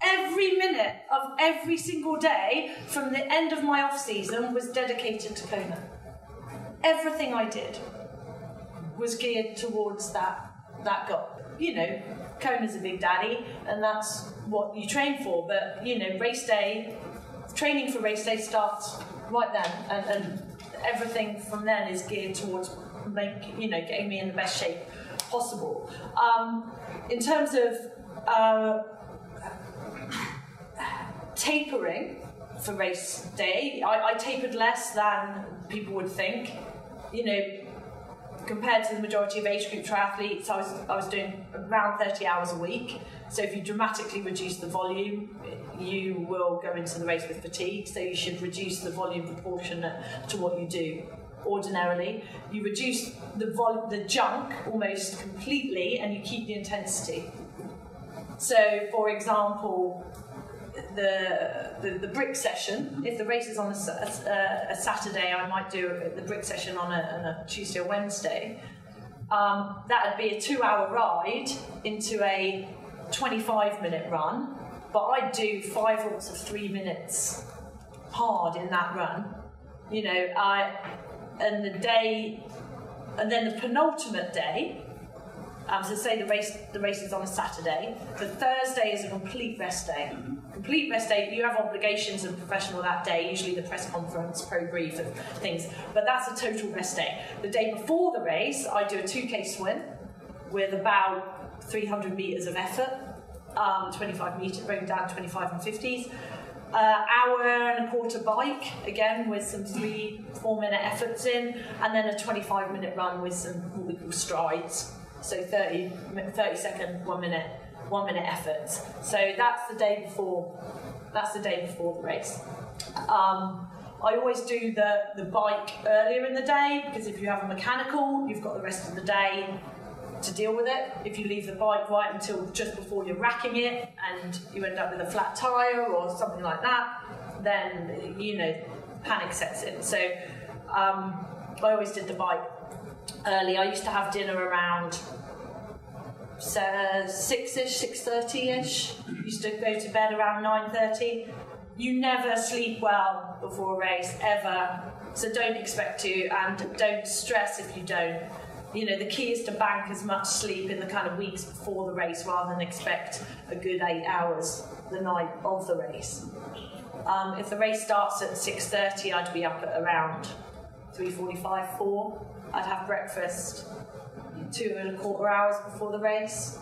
Every minute of every single day from the end of my off-season was dedicated to Kona. Everything I did was geared towards that goal. You know, Kona's a big daddy, and that's what you train for. But, you know, race day, training for race day starts right then, and everything from then is geared towards getting me in the best shape possible. In terms of tapering for race day, I tapered less than people would think. You know, compared to the majority of age group triathletes, I was doing around 30 hours a week. So if you dramatically reduce the volume, you will go into the race with fatigue. So you should reduce the volume proportionate to what you do ordinarily. You reduce the junk almost completely, and you keep the intensity. So, for example, the brick session, if the race is on a Saturday, I might do the brick session on a Tuesday or Wednesday. That would be a 2-hour ride into a 25-minute run, but I'd do 5 lots of 3 minutes hard in that run. You know, and then the penultimate day. So say the race is on a Saturday. The Thursday is a complete rest day. Complete rest day. You have obligations as a professional that day, usually the press conference, pro brief and things, but that's a total rest day. The day before the race, I do a 2K swim with about 300 metres of effort, 25 metres, broken down 25 and 50s. Hour and a quarter bike, again with some 3-4 minute efforts in, and then a 25-minute run with some what we call strides. So 30 second, 1 minute efforts. So that's the day before. That's the day before the race. I always do the bike earlier in the day, because if you have a mechanical, you've got the rest of the day to deal with it. If you leave the bike right until just before you're racking it and you end up with a flat tyre or something like that, then, you know, panic sets in. So I always did the bike early. I used to have dinner around 6-ish, 6:30-ish. Used to go to bed around 9:30. You never sleep well before a race, ever. So don't expect to, and don't stress if you don't. You know, the key is to bank as much sleep in the kind of weeks before the race rather than expect a good 8 hours the night of the race. If the race starts at 6:30, I'd be up at around 3:45, 4. I'd have breakfast 2.25 hours before the race.